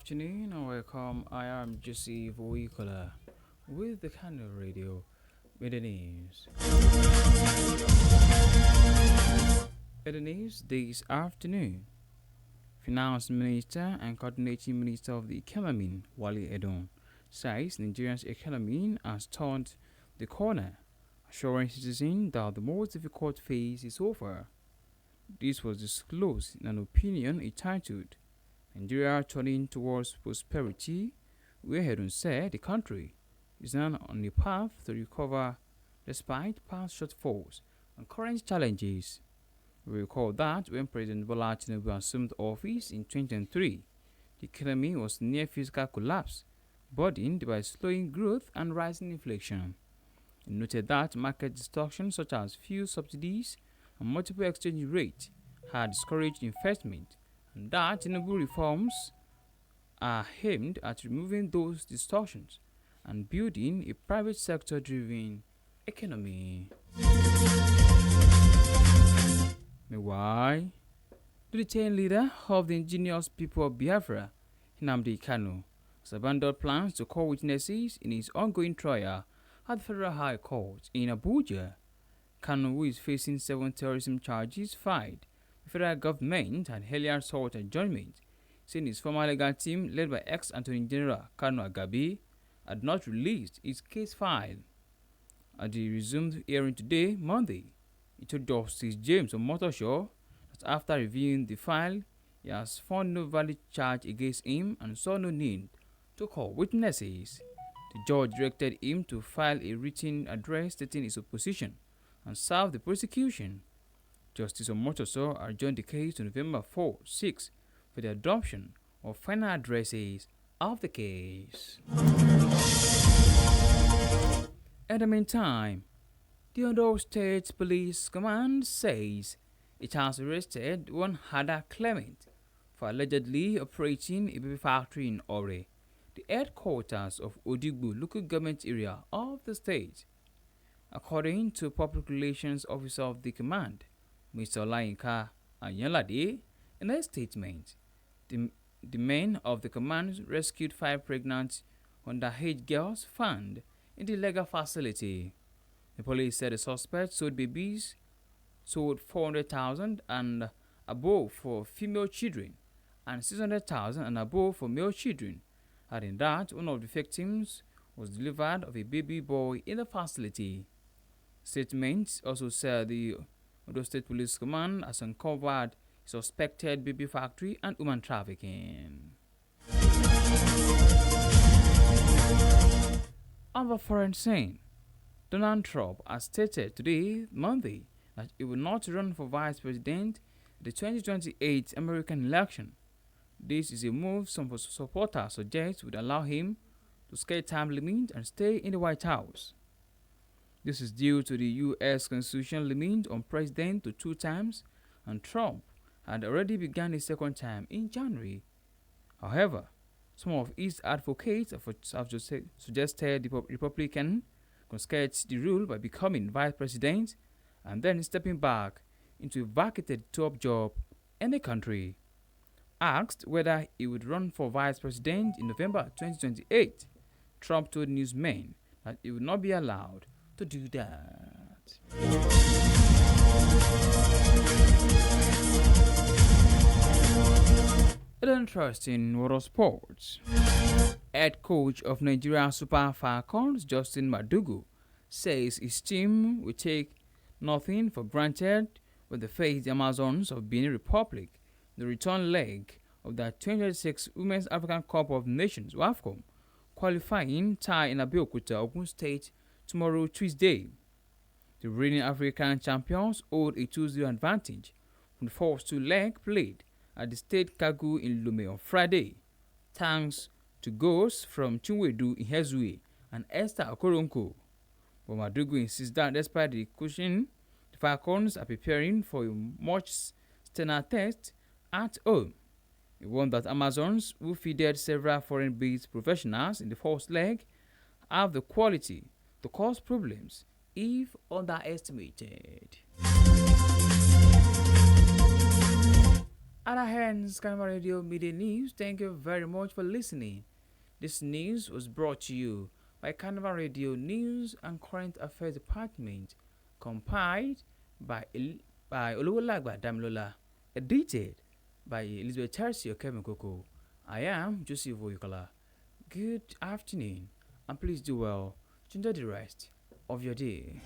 afternoon and welcome. I am Jesse Voicola with the Carnival Radio Media News. In the news this afternoon, Finance Minister and Coordinating Minister of the Economy, Wale Edun, says Nigeria's economy has turned the corner, assuring citizens that the most difficult phase is over. This was disclosed in an opinion entitled Nigeria Turning Towards Prosperity, where Edun said the country is now on a path to recover despite past shortfalls and current challenges. We recall that when President Bola Tinubu assumed office in 2023, the economy was near physical collapse, burdened by slowing growth and rising inflation. He noted that market distortions such as fuel subsidies and multiple exchange rates had discouraged investment, and that Tinubu reforms are aimed at removing those distortions and building a private sector-driven economy. Meanwhile, the detained leader of the indigenous people of Biafra, Nnamdi Kanu, has abandoned plans to call witnesses in his ongoing trial at the Federal High Court in Abuja. Kanu, who is facing 7 terrorism charges filed, the federal government had earlier sought adjournment, saying his former legal team, led by ex-Attorney General Kanu Agabi, had not released his case file. At the resumed hearing today, Monday, he told Justice James Omotosho that after reviewing the file, he has found no valid charge against him and saw no need to call witnesses. The judge directed him to file a written address stating his opposition and serve the prosecution. Justice Omotosho adjourned the case to November 4-6 for the adoption of final addresses of the case. In the meantime, the Oyo State Police Command says it has arrested one Hada claimant for allegedly operating a baby factory in Ore, the headquarters of Odigbo local government area of the state. According to Public Relations Officer of the command, Mr. Olayinka Anyalade, in a statement, the men of the command rescued 5 pregnant underage girls found in the legal facility. The police said the suspect sold 400,000 and above for female children and 600,000 and above for male children, adding that one of the victims was delivered of a baby boy in the facility. Statements also said the Oyo State Police Command has uncovered suspected baby factory and human trafficking. On the foreign scene, Donald Trump has stated today, Monday, that he will not run for vice president in the 2028 American election. This is a move some supporters suggest would allow him to skate time limit and stay in the White House. This is due to the U.S. Constitution limit on president to 2 times, and Trump had already begun his second term in January. However, some of his advocates have suggested the Republican can skate the rule by becoming vice president and then stepping back into a vacated top job in the country. Asked whether he would run for vice president in November 2028, Trump told newsmen that he would not be allowed to do that. An interesting world of sports. Head coach of Nigeria Super Falcons, Justin Madugu, says his team will take nothing for granted when they face the Amazons of Benin Republic, the return leg of the 2026 Women's African Cup of Nations (WAFCON) qualifying tie in Abeokuta, Ogun State tomorrow, Tuesday. The reigning African champions hold a 2-0 advantage from the first 2 legs played at the State Kagu in Lome on Friday, thanks to goals from Chinwedu Ihezue and Esther Okoronko. But Madugu insists that despite the cushion, the Falcons are preparing for a much sterner test at home. He warned that Amazons, who fielded several foreign-based professionals in the first leg, have the quality to cause problems if underestimated. And hence Carnival Radio Media News. Thank you very much for listening. This news was brought to you by Carnival Radio News and Current Affairs Department, compiled by Oluwolagba Damilola, edited by Elizabeth Tercio Kemikoko. I am Joseph Oyukola. Good afternoon, and please do well to enjoy the rest of your day.